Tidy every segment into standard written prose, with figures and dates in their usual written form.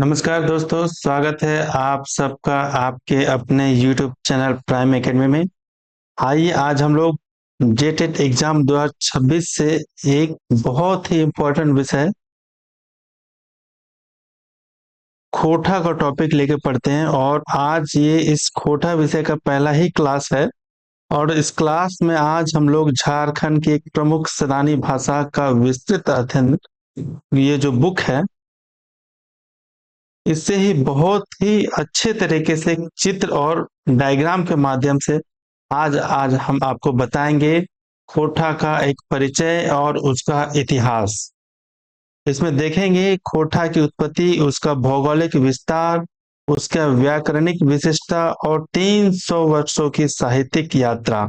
नमस्कार दोस्तों, स्वागत है आप सबका आपके अपने YouTube चैनल प्राइम एकेडमी में। आइए आज हम लोग जेटेट एग्जाम 2026 से एक बहुत ही इम्पोर्टेंट विषय खोटा का टॉपिक लेके पढ़ते हैं। और आज ये इस खोटा विषय का पहला ही क्लास है। और इस क्लास में आज हम लोग झारखंड की एक प्रमुख सदानी भाषा का विस्तृत अध्ययन, ये जो बुक है, इससे ही बहुत ही अच्छे तरीके से चित्र और डायग्राम के माध्यम से आज आज हम आपको बताएंगे खोटा का एक परिचय और उसका इतिहास। इसमें देखेंगे खोटा की उत्पत्ति, उसका भौगोलिक विस्तार, उसका व्याकरणिक विशिष्टता और 300 वर्षों की साहित्यिक यात्रा।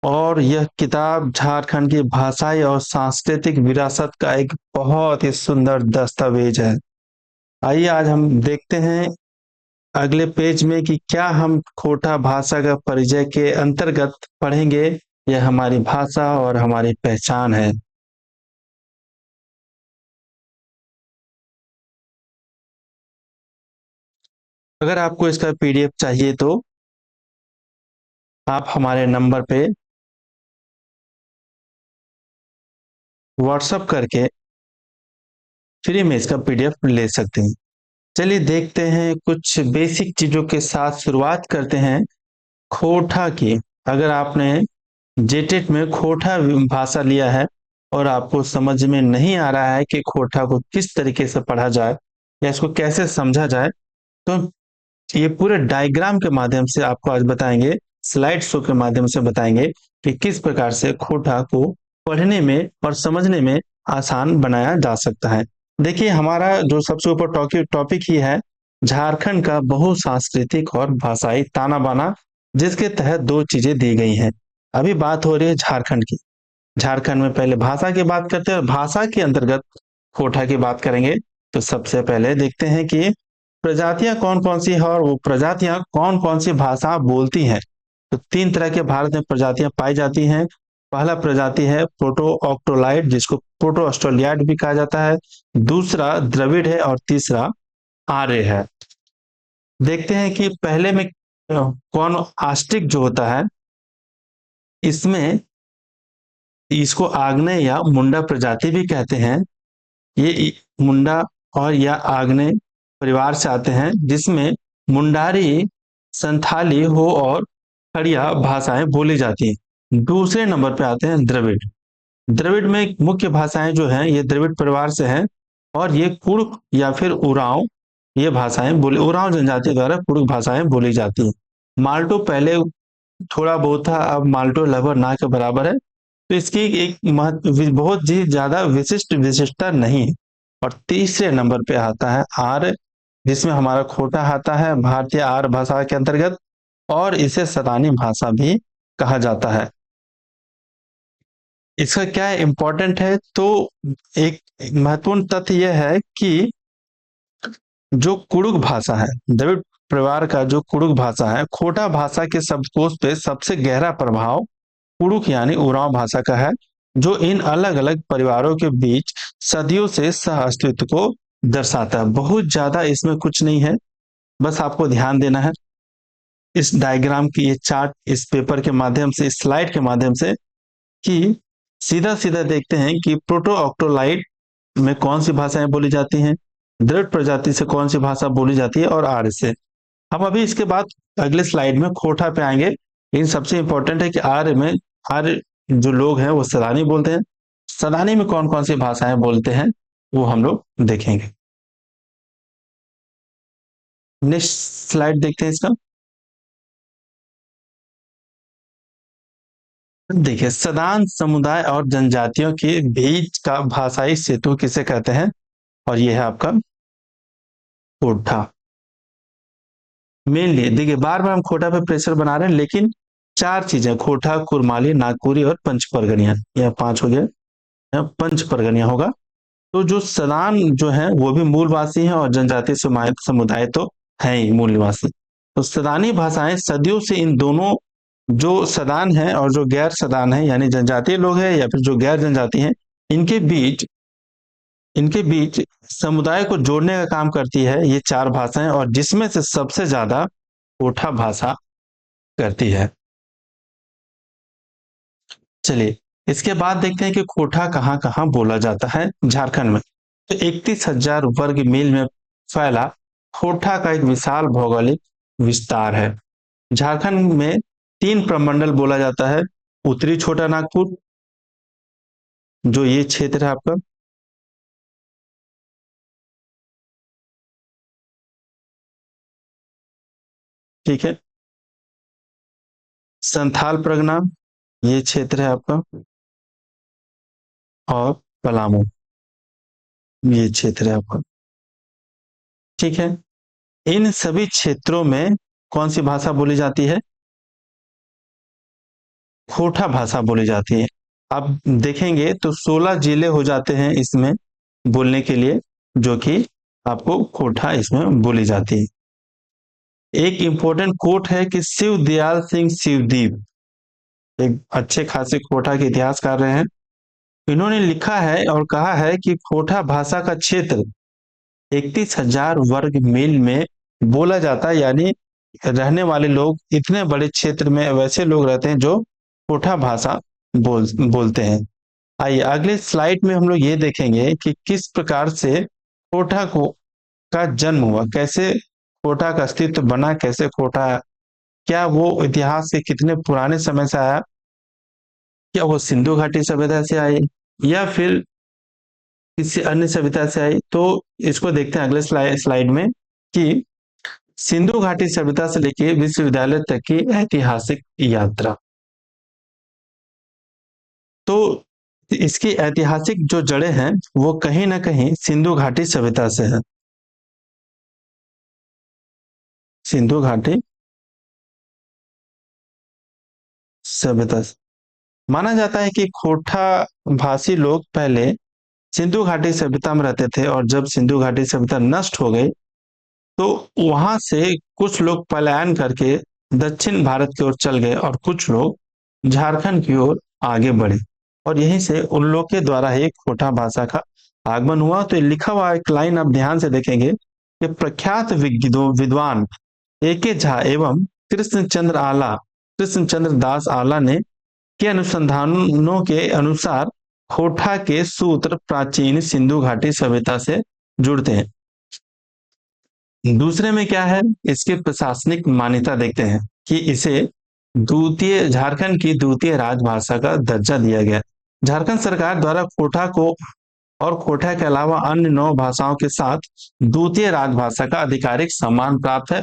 और यह किताब झारखंड की भाषाई और सांस्कृतिक विरासत का एक बहुत ही सुंदर दस्तावेज है। आइए आज हम देखते हैं अगले पेज में कि क्या हम खोटा भाषा का परिचय के अंतर्गत पढ़ेंगे। यह हमारी भाषा और हमारी पहचान है। अगर आपको इसका पीडीएफ चाहिए तो आप हमारे नंबर पे व्हाट्सएप करके फ्री में इसका पीडीएफ ले सकते हैं। चलिए देखते हैं, कुछ बेसिक चीजों के साथ शुरुआत करते हैं खोटा की। अगर आपने जेटेट में खोटा भाषा लिया है और आपको समझ में नहीं आ रहा है कि खोटा को किस तरीके से पढ़ा जाए या इसको कैसे समझा जाए, तो ये पूरे डायग्राम के माध्यम से आपको आज बताएंगे, स्लाइड शो के माध्यम से बताएंगे कि किस प्रकार से खोटा को पढ़ने में और समझने में आसान बनाया जा सकता है। देखिए, हमारा जो सबसे ऊपर टॉपिक ही है झारखंड का बहुसांस्कृतिक और भाषाई ताना बाना, जिसके तहत दो चीजें दी गई हैं। अभी बात हो रही है झारखंड की। झारखंड में पहले भाषा की बात करते हैं और भाषा के अंतर्गत खोटा की बात करेंगे। तो सबसे पहले देखते हैं कि प्रजातियां कौन कौन सी है और वो प्रजातियां कौन कौन सी भाषा बोलती हैं। तो तीन तरह के भारत में प्रजातियां पाई जाती हैं। पहला प्रजाति है प्रोटो ऑक्टोलाइड, जिसको प्रोटो ऑस्ट्रेलियाड भी कहा जाता है। दूसरा द्रविड़ है और तीसरा आर्य है। देखते हैं कि पहले में कौन आस्टिक जो होता है, इसमें इसको आग्नेय या मुंडा प्रजाति भी कहते हैं। ये मुंडा और या आग्नेय परिवार से आते हैं, जिसमें मुंडारी, संथाली हो और खड़िया भाषाएं बोली जाती हैं। दूसरे नंबर पे आते हैं द्रविड़। द्रविड़ में मुख्य भाषाएं जो हैं ये द्रविड़ परिवार से हैं और ये कुड़ुक या फिर उरांव, ये भाषाएं बोली, उरांव जनजाति द्वारा कुड़ुक भाषाएं बोली जाती हैं। माल्टो पहले थोड़ा बहुत था, अब माल्टो लगभग ना के बराबर है। तो इसकी एक बहुत ही ज्यादा विशिष्टता नहीं है। और तीसरे नंबर पे आता है आर्य, जिसमें हमारा खोटा आता है भारतीय आर्य भाषा के अंतर्गत, और इसे सदानी भाषा भी कहा जाता है। इसका क्या इम्पोर्टेंट है, तो एक महत्वपूर्ण तथ्य यह है कि जो कुड़ुक भाषा है, द्रविड़ परिवार का जो कुड़ुक भाषा है, खोटा भाषा के शब्दकोश पे सबसे गहरा प्रभाव कुड़ुक यानी उरांव भाषा का है, जो इन अलग अलग परिवारों के बीच सदियों से सह अस्तित्व को दर्शाता है। बहुत ज्यादा इसमें कुछ नहीं है, बस आपको ध्यान देना है इस डायग्राम की, ये चार्ट, इस पेपर के माध्यम से, इस स्लाइड के माध्यम से, कि सीधा सीधा देखते हैं कि प्रोटो ऑक्टोलाइट में कौन सी भाषाएं बोली जाती हैं, द्रविड़ प्रजाति से कौन सी भाषा बोली जाती है और आर्य से। हम अभी इसके बाद अगले स्लाइड में खोटा पे आएंगे। लेकिन सबसे इंपॉर्टेंट है कि आर्य जो लोग हैं वो सदानी बोलते हैं। सदानी में कौन कौन सी भाषाएं बोलते हैं वो हम लोग देखेंगे। नेक्स्ट स्लाइड देखते हैं इसका। देखिए, सदान समुदाय और जनजातियों के बीच का भाषाई सेतु किसे कहते हैं, और ये है आपका खोटा। मेनली देखिए, बार बार हम खोटा पे प्रेशर बना रहे हैं, लेकिन चार चीजें, खोटा, कुरमाली, नागपुरी और पंच परगनिया, यह पांच हो गया, यह पंच परगनिया होगा। तो जो सदान जो है वो भी मूलवासी हैं और जनजातीय समुदाय तो है ही मूल निवासी। तो सदानी भाषाएं सदियों से इन दोनों, जो सदान है और जो गैर सदान है यानी जनजातीय लोग हैं या फिर जो गैर जनजाति हैं, इनके बीच इनके बीच समुदाय को जोड़ने का काम करती है ये चार भाषाएं, और जिसमें से सबसे ज्यादा कोठा भाषा करती है। चलिए, इसके बाद देखते हैं कि कोठा कहाँ कहाँ बोला जाता है झारखंड में। तो 31,000 वर्ग मील में फैला कोठा का एक विशाल भौगोलिक विस्तार है। झारखंड में तीन प्रमंडल बोला जाता है। उत्तरी छोटा नागपुर, जो ये क्षेत्र है आपका, ठीक है। संथाल परगना, ये क्षेत्र है आपका। और पलामू, ये क्षेत्र है आपका, ठीक है। इन सभी क्षेत्रों में कौन सी भाषा बोली जाती है? खोटा भाषा बोली जाती है। आप देखेंगे तो 16 जिले हो जाते हैं इसमें बोलने के लिए, जो कि आपको खोटा इसमें बोली जाती है। एक इंपॉर्टेंट कोट है कि शिव दयाल सिंह शिवदीप एक अच्छे खासे खोटा के इतिहासकार रहे हैं। इन्होंने लिखा है और कहा है कि खोटा भाषा का क्षेत्र 31,000 वर्ग मील में बोला जाता है, यानी रहने वाले लोग इतने बड़े क्षेत्र में वैसे लोग रहते हैं जो कोठा भाषा बोलते हैं। आइए अगले स्लाइड में हम लोग ये देखेंगे कि किस प्रकार से कोठा को का जन्म हुआ, कैसे कोठा का अस्तित्व बना, कैसे कोठा, क्या वो इतिहास के कितने पुराने समय से आया, क्या वो सिंधु घाटी सभ्यता से आई या फिर किसी अन्य सभ्यता से आई। तो इसको देखते हैं अगले स्लाइड में कि सिंधु घाटी सभ्यता से लेकर विश्वविद्यालय तक की ऐतिहासिक यात्रा। तो इसकी ऐतिहासिक जो जड़ें हैं वो कहीं ना कहीं सिंधु घाटी सभ्यता से है। सिंधु घाटी सभ्यता से माना जाता है कि खोटा भाषी लोग पहले सिंधु घाटी सभ्यता में रहते थे, और जब सिंधु घाटी सभ्यता नष्ट हो गई तो वहां से कुछ लोग पलायन करके दक्षिण भारत की ओर चल गए और कुछ लोग झारखंड की ओर आगे बढ़े, और यहीं से उन लोग के द्वारा ही खोटा भाषा का आगमन हुआ। तो लिखा हुआ एक लाइन आप ध्यान से देखेंगे कि प्रख्यात विद्वान एके झा एवं कृष्णचंद्र आला, कृष्णचंद्र दास आला ने के अनुसंधानों के अनुसार खोटा के सूत्र प्राचीन सिंधु घाटी सभ्यता से जुड़ते हैं। दूसरे में क्या है, इसकी प्रशासनिक मान्यता देखते हैं कि इसे द्वितीय झारखंड की द्वितीय राजभाषा का दर्जा दिया गया। झारखंड सरकार द्वारा कोठा को और कोठा के अलावा अन्य 9 भाषाओं के साथ द्वितीय राजभाषा का आधिकारिक सम्मान प्राप्त है,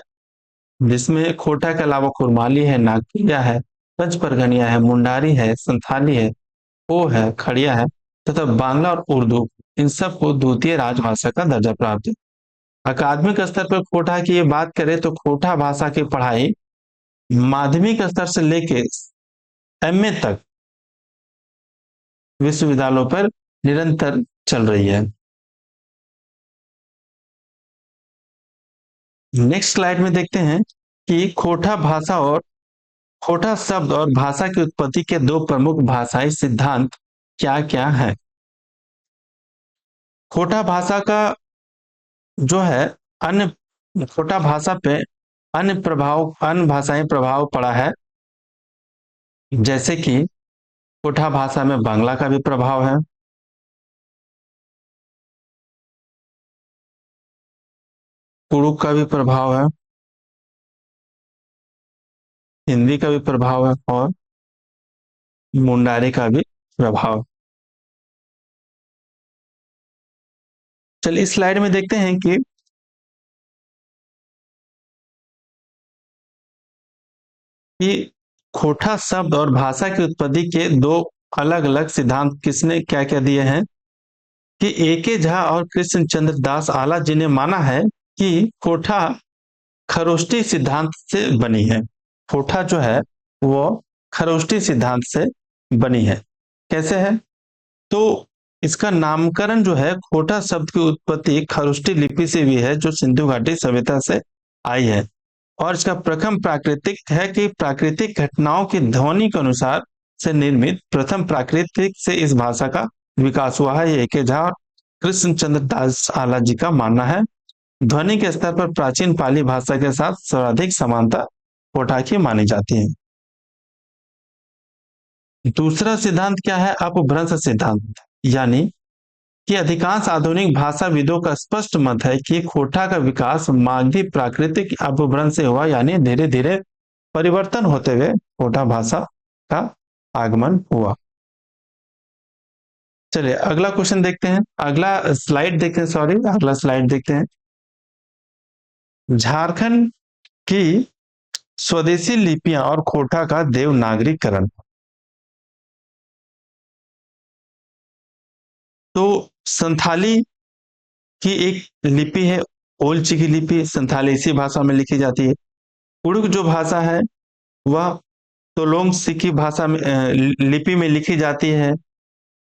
जिसमें खोटा के अलावा कुरमाली है, नागपुरिया है, पंचपरगनिया है, मुंडारी है, संथाली है, ओ है, खड़िया है तथा बांग्ला और उर्दू, इन सबको द्वितीय राजभाषा का दर्जा प्राप्त है। अकादमिक स्तर पर खोटा की ये बात करें तो खोटा भाषा की पढ़ाई माध्यमिक स्तर से लेके एमए तक विश्वविद्यालयों पर निरंतर चल रही है। नेक्स्ट स्लाइड में देखते हैं कि खोटा भाषा और खोटा शब्द और भाषा की उत्पत्ति के दो प्रमुख भाषाई सिद्धांत क्या क्या है। खोटा भाषा का जो है अन्य खोटा भाषा पे अन्य भाषाएं प्रभाव पड़ा है, जैसे कि कोठा भाषा में बांग्ला का भी प्रभाव है, कुड़ुक का भी प्रभाव है, हिंदी का भी प्रभाव है और मुंडारी का भी प्रभाव। चलिए इस स्लाइड में देखते हैं कि खोटा शब्द और भाषा की उत्पत्ति के दो अलग अलग सिद्धांत किसने क्या क्या दिए हैं। कि एके झा और कृष्णचंद्र दास आला जी ने माना है कि कोठा खरोष्टी सिद्धांत से बनी है। कोठा जो है वो खरोष्टी सिद्धांत से बनी है। कैसे है? तो इसका नामकरण जो है, खोटा शब्द की उत्पत्ति खरोष्टी लिपि से भी है, जो सिंधु घाटी सभ्यता से आई है। और इसका प्रथम प्राकृतिक है कि प्राकृतिक घटनाओं की ध्वनि के अनुसार से निर्मित प्रथम प्राकृतिक से इस भाषा का विकास हुआ है। ये के झा कृष्णचंद्र दास आला जी का मानना है। ध्वनि के स्तर पर प्राचीन पाली भाषा के साथ सर्वाधिक समानता कोठा की मानी जाती है। दूसरा सिद्धांत क्या है? अपभ्रंश सिद्धांत, यानी कि अधिकांश आधुनिक भाषाविदों का स्पष्ट मत है कि खोटा का विकास मागधी प्राकृतिक अपभ्रंश से हुआ, यानी धीरे धीरे परिवर्तन होते हुए खोटा भाषा का आगमन हुआ। चलिए अगला क्वेश्चन देखते हैं, अगला स्लाइड देखते हैं, सॉरी अगला स्लाइड देखते हैं। झारखंड की स्वदेशी लिपियां और खोटा का देवनागरीकरण। तो संथाली की एक लिपि है, ओलची की लिपि, संथाली इसी भाषा में लिखी जाती है। कुड़ुक जो भाषा है वह तोलोंग सिकी भाषा में लिपि में लिखी जाती है।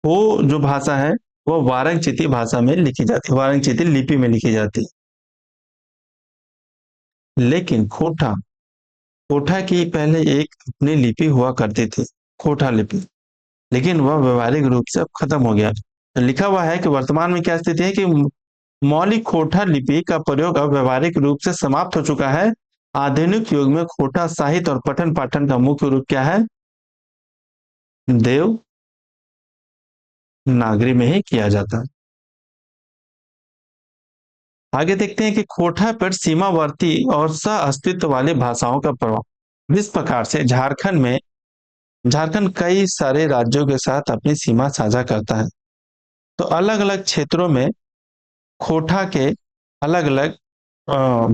वो जो भाषा है वह वारंगचीती भाषा में लिखी जाती है, वारंगचीती लिपि में लिखी जाती है। लेकिन खोटा, खोटा की पहले एक अपनी लिपि हुआ करती थी, खोटा लिपि, लेकिन वह व्यवहारिक रूप से अब खत्म हो गया। तो लिखा हुआ है कि वर्तमान में क्या स्थिति है कि मौलिक खोटा लिपि का प्रयोग अब व्यवहारिक रूप से समाप्त हो चुका है। आधुनिक युग में खोटा साहित्य और पठन पाठन का मुख्य रूप क्या है? देव नागरी में ही किया जाता है। आगे देखते हैं कि खोटा पर सीमावर्ती और सह अस्तित्व वाली भाषाओं का प्रभाव। इस प्रकार से झारखंड कई सारे राज्यों के साथ अपनी सीमा साझा करता है। तो अलग अलग क्षेत्रों में खोटा के अलग अलग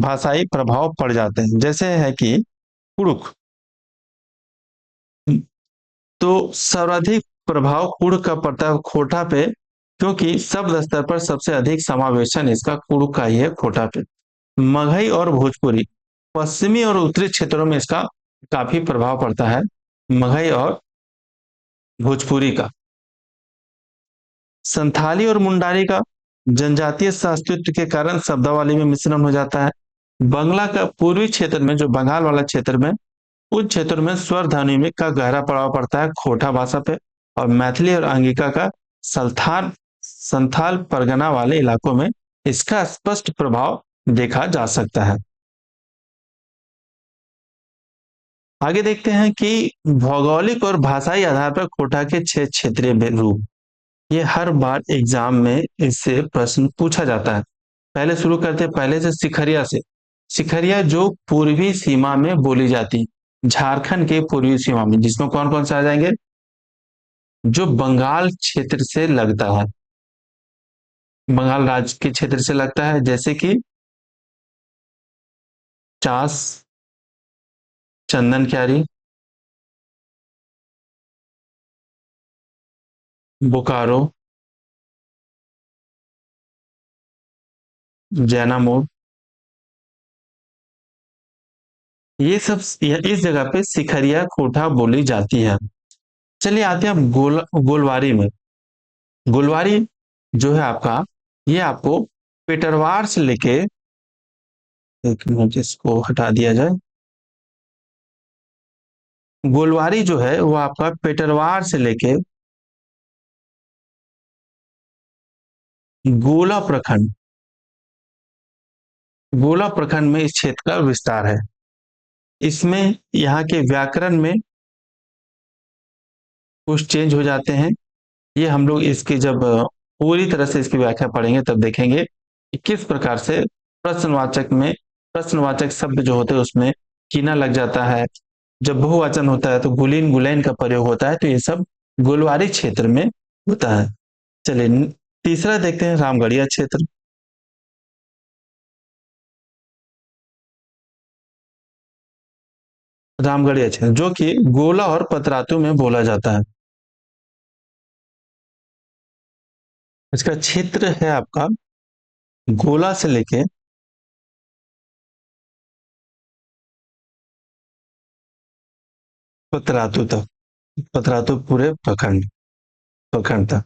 भाषाई प्रभाव पड़ जाते हैं। जैसे है कि कुड़ुक, तो सर्वाधिक प्रभाव कुड़ का पड़ता है खोटा पे, क्योंकि शब्द स्तर पर सबसे अधिक समावेशन इसका कुड़ का ही है खोटा पे। मगही और भोजपुरी, पश्चिमी और उत्तरी क्षेत्रों में इसका काफी प्रभाव पड़ता है, मगही और भोजपुरी का। संथाली और मुंडारी का जनजातीय अस्तित्व के कारण शब्दावली में मिश्रण हो जाता है। बंगला का पूर्वी क्षेत्र में, जो बंगाल वाला क्षेत्र में, उन क्षेत्रों में स्वर ध्वनि में का गहरा प्रभाव पड़ता है खोटा भाषा पे। और मैथिली और अंगिका का संथाल संथाल परगना वाले इलाकों में इसका स्पष्ट प्रभाव देखा जा सकता है। आगे देखते हैं कि भौगोलिक और भाषाई आधार पर खोटा के 6 क्षेत्रीय रूप। ये हर बार एग्जाम में इससे प्रश्न पूछा जाता है। पहले शुरू करते हैं पहले से सिखरिया से। सिखरिया जो पूर्वी सीमा में बोली जाती, झारखंड के पूर्वी सीमा में, जिसमें कौन कौन से आ जाएंगे? जो बंगाल क्षेत्र से लगता है, बंगाल राज्य के क्षेत्र से लगता है, जैसे कि चास, चंदन क्यारी, बोकारो, जैनामोड़, ये सब इस जगह पे सिखरिया कोठा बोली जाती है। चलिए आते हैं अब गोलवारी में। गोलवारी जो है आपका, ये आपको पेटरवार से लेके, एक मिनट इसको हटा दिया जाए। गोलवारी जो है वो आपका पेटरवार से लेके गोला प्रखंड, गोला प्रखंड में इस क्षेत्र का विस्तार है। इसमें यहाँ के व्याकरण में कुछ चेंज हो जाते हैं। ये हम लोग इसकी जब पूरी तरह से इसकी व्याख्या पढ़ेंगे तब देखेंगे कि किस प्रकार से प्रश्नवाचक में प्रश्नवाचक शब्द जो होते हैं उसमें कीना लग जाता है। जब बहुवचन होता है तो गुलीन गुलैन का प्रयोग होता है। तो ये सब गोलवारी क्षेत्र में होता है। चलिए तीसरा देखते हैं, रामगढ़िया क्षेत्र। रामगढ़िया क्षेत्र जो कि गोला और पतरातू में बोला जाता है। इसका क्षेत्र है आपका गोला से लेके पतरातू तक, पतरातू पूरे प्रखंड प्रखंड तक,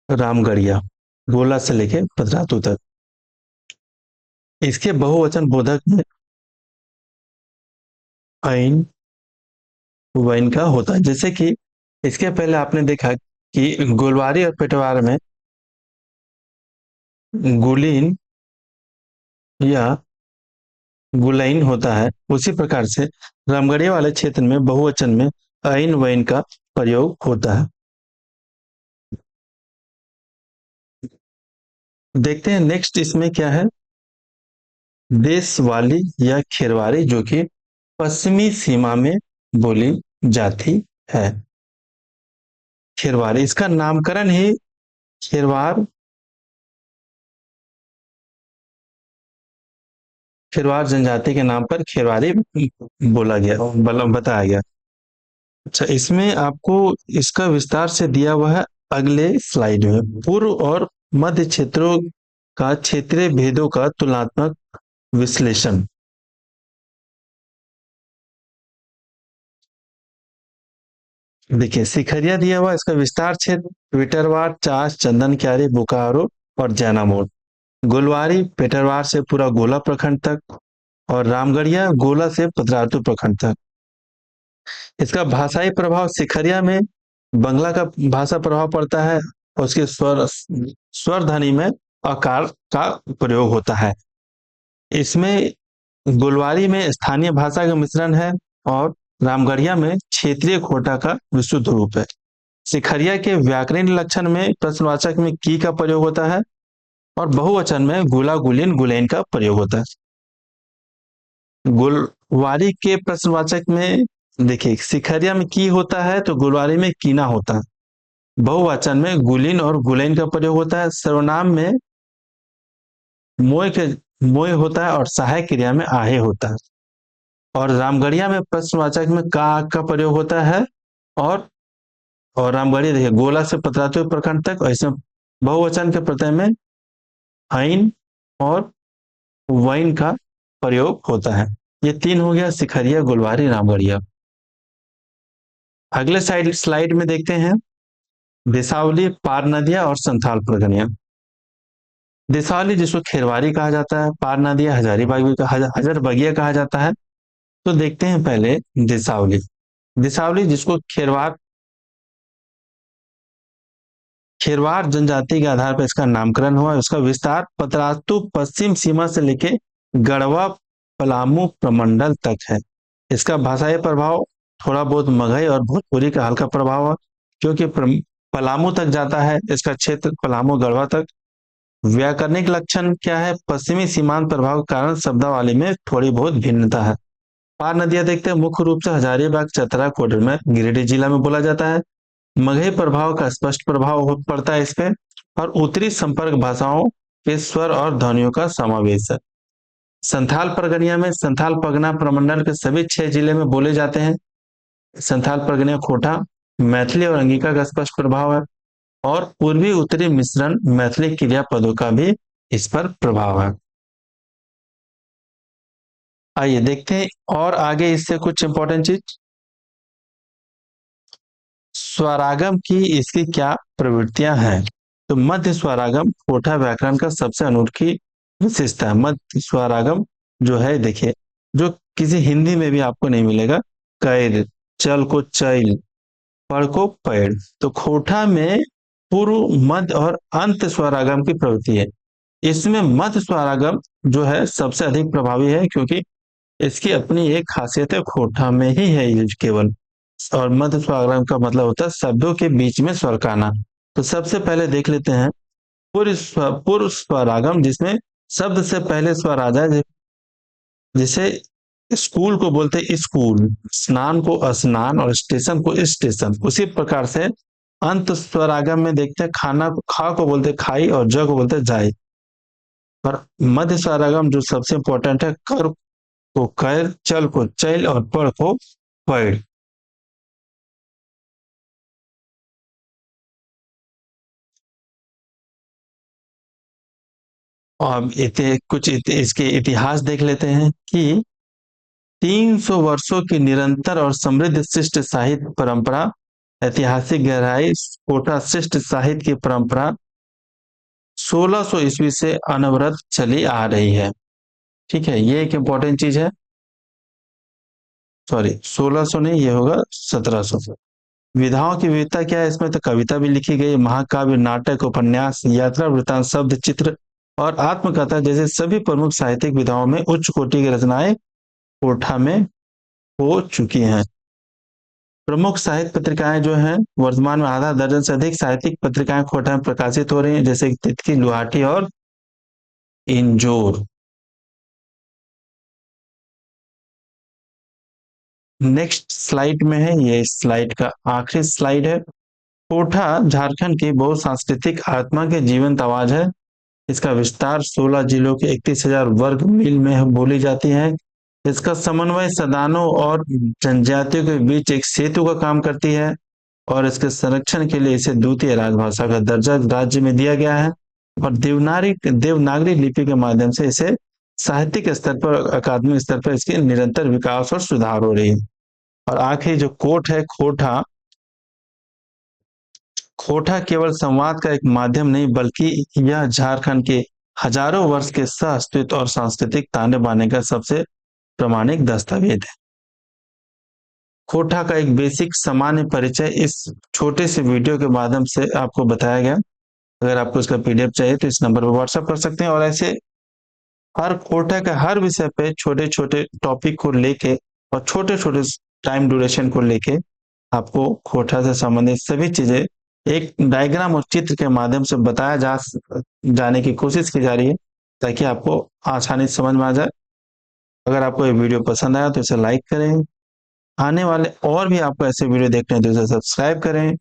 रामगढ़िया, गोला से लेके पतरातू तक। इसके बहुवचन बोधक में ऐन वैन का होता है। जैसे कि इसके पहले आपने देखा कि गोलवारी और पेटवार में गुलीन या गुलाइन होता है, उसी प्रकार से रामगढ़िया वाले क्षेत्र में बहुवचन में आइन वाइन का प्रयोग होता है। देखते हैं नेक्स्ट इसमें क्या है। देशवाली या खेरवारी, जो कि पश्चिमी सीमा में बोली जाती है। खेरवारी, इसका नामकरण ही खेरवार खेरवार जनजाति के नाम पर खेरवारी बोला गया, बताया गया। अच्छा, इसमें आपको इसका विस्तार से दिया हुआ है अगले स्लाइड में। पूर्व और मध्य क्षेत्रों का क्षेत्रीय भेदों का तुलनात्मक विश्लेषण। देखिए, सिखरिया दिया हुआ, इसका विस्तार क्षेत्र विटरवार, चास, चंदन क्यारी, बोकारो और जैनामोड़। गोलवारी पेटरवार से पूरा गोला प्रखंड तक, और रामगढ़िया गोला से पतरातू प्रखंड तक। इसका भाषाई प्रभाव, सिखरिया में बंगला का भाषा प्रभाव पड़ता है, और उसके स्वर ध्वनि में आकार का प्रयोग होता है। इसमें गोलवारी में स्थानीय भाषा का मिश्रण है, और रामगढ़िया में क्षेत्रीय खोटा का विशुद्ध रूप है। सिखरिया के व्याकरण लक्षण में प्रश्नवाचक में की का प्रयोग होता है, और बहुवचन में गुला, गुलिन, गुलैन का प्रयोग होता है। गोलवारी के प्रश्नवाचक में देखिए, सिखरिया में की होता है तो गोलवारी में कीना होता है। बहुवचन में गुलिन और गुलैन का प्रयोग होता है। सर्वनाम में मोय के मोय होता है, और सहायक क्रिया में आहे होता है। और रामगढ़िया में प्रश्नवाचक में का, आग का प्रयोग होता है। और रामगढ़िया देखिए, गोला से पतरातू प्रखंड तक, और इसमें बहुवचन के प्रत्यय में आइन और वाइन का प्रयोग होता है। ये तीन हो गया, सिखरिया, गोलवारी, रामगढ़िया। अगले स्लाइड में देखते हैं देशावली, पार नदिया और संथाल परगनिया। देशावली जिसको खेरवारी कहा जाता है, पार नदिया हजारबगिया कहा जाता है। तो देखते हैं पहले देशावली। देशावली जिसको खेरवार जनजाति के आधार पर इसका नामकरण हुआ। इसका विस्तार पतरातू पश्चिम सीमा से लेके गढ़वा पलामू प्रमंडल तक है। इसका भाषाई प्रभाव थोड़ा बहुत मगही और भोजपुरी का हल्का प्रभाव है, क्योंकि पलामू तक जाता है इसका क्षेत्र, पलामू गढ़वा तक। व्याकरणिक लक्षण क्या है, पश्चिमी सीमांत प्रभाव के कारण शब्दावली में थोड़ी बहुत भिन्नता है। पार नदियां देखते हैं, मुख्य रूप से हजारीबाग, चतरा, कोडरमा, गिरिडीह जिला में बोला जाता है। मगही प्रभाव का स्पष्ट प्रभाव पड़ता है इस पे, और उत्तरी संपर्क भाषाओं के स्वर और ध्वनियों का समावेश है। संथाल परगनिया में संथाल परगना प्रमंडल के सभी 6 जिले में बोले जाते हैं। संथाल परगनिया खोटा, मैथिली और अंगिका का स्पष्ट प्रभाव है, और पूर्वी उत्तरी मिश्रण मैथिली क्रियापदों का भी इस पर प्रभाव है। आइए देखते हैं और आगे इससे कुछ इंपॉर्टेंट चीज। स्वरागम की इसकी क्या प्रवृत्तियां हैं। तो मध्य स्वरागम कोठा व्याकरण का सबसे अनोखी विशेषता है। मध्य स्वरागम जो है, देखिए, जो किसी हिंदी में भी आपको नहीं मिलेगा। कैर, चल को चैल, पढ़ को पैर। तो खोठा में पूर्व, मध्य और अंत स्वरागम की प्रवृत्ति है। इसमें मध्य स्वरागम जो है सबसे अधिक प्रभावी है, क्योंकि इसकी अपनी एक खासियत है, खोठा में ही है ये केवल। और मध्य स्वरागम का मतलब होता है शब्दों के बीच में स्वर का आना। तो सबसे पहले देख लेते हैं पूर्व स्वरागम, जिसमें शब्द से पहले स्वर आ जाए। जैसे स्कूल को बोलते स्कूल, स्नान को स्नान, और स्टेशन को स्टेशन। उसी प्रकार से अंत स्वरागम में देखते हैं, खाना को खा को बोलते खाई, और ज को बोलते जाए। पर मध्य स्वरागम जो सबसे इंपॉर्टेंट है, कर को कर, चल को चल, और पढ़ को पढ़। और इसके इतिहास देख लेते हैं कि 300 वर्षों की निरंतर और समृद्ध शिष्ट साहित्य परंपरा, ऐतिहासिक गहराई, कोटा शिष्ट साहित्य की परंपरा 1600 ईस्वी से अनवरत चली आ रही है। ठीक है, ये एक इंपॉर्टेंट चीज है। सॉरी, 1600 नहीं, ये होगा 1700। विधाओं की विविधता क्या है, इसमें तो कविता भी लिखी गई, महाकाव्य, नाटक, उपन्यास, यात्रा वृत्तांत, शब्द चित्र, और आत्मकथा जैसे सभी प्रमुख साहित्यिक विधाओं में उच्च कोटि की रचनाएं कोठा में हो चुकी हैं। प्रमुख साहित्य पत्रिकाएं जो हैं, वर्तमान में आधा दर्जन से अधिक साहित्यिक पत्रिकाएं कोठा में प्रकाशित हो रही हैं, जैसे कि तितकी, गुवाहाटी और इंजोर। नेक्स्ट स्लाइड में है, ये इस स्लाइड का आखिरी स्लाइड है। कोठा झारखंड की बहुसांस्कृतिक आत्मा के जीवंत आवाज है। इसका विस्तार 16 जिलों के 31,000 वर्ग मील में बोली जाती है। इसका समन्वय सदानों और जनजातियों के बीच एक सेतु का काम करती है और इसके संरक्षण के लिए इसे द्वितीय राजभाषा का दर्जा राज्य में दिया गया है और देवनागरी लिपि के माध्यम से इसे साहित्यिक स्तर पर, अकादमिक स्तर पर इसके निरंतर विकास और सुधार हो रही है। और आखिरी जो कोट है, खोटा, खोटा केवल संवाद का एक माध्यम नहीं बल्कि यह झारखंड के हजारों वर्ष के सह अस्तित्व और सांस्कृतिक ताने बाने का सबसे प्रमाणिक दस्तावेज है। खोटा का एक बेसिक सामान्य परिचय इस छोटे से वीडियो के माध्यम से आपको बताया गया। अगर आपको इसका पीडीएफ चाहिए तो इस नंबर पर व्हाट्सएप कर सकते हैं और ऐसे हर खोटा के हर विषय पे छोटे छोटे टॉपिक को लेके और छोटे छोटे टाइम ड्यूरेशन को लेके आपको खोटा से संबंधित सभी चीजें एक डायग्राम और चित्र के माध्यम से बताया जाने की कोशिश की जा रही है ताकि आपको आसानी से समझ में आ जाए। अगर आपको ये वीडियो पसंद आया तो इसे लाइक करें, आने वाले और भी आपको ऐसे वीडियो देखने हैं तो इसे सब्सक्राइब करें,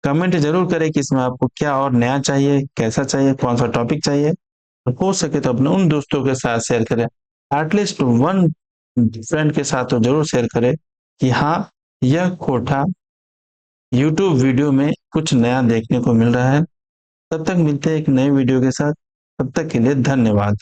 कमेंट जरूर करें कि इसमें आपको क्या और नया चाहिए, कैसा चाहिए, कौन सा टॉपिक चाहिए। हो सके तो अपने उन दोस्तों के साथ शेयर करें, एटलीस्ट वन फ्रेंड के साथ तो जरूर शेयर करें कि हाँ, यह कोठा यूट्यूब वीडियो में कुछ नया देखने को मिल रहा है। तब तक मिलते हैं एक नए वीडियो के साथ, तब तक के लिए धन्यवाद।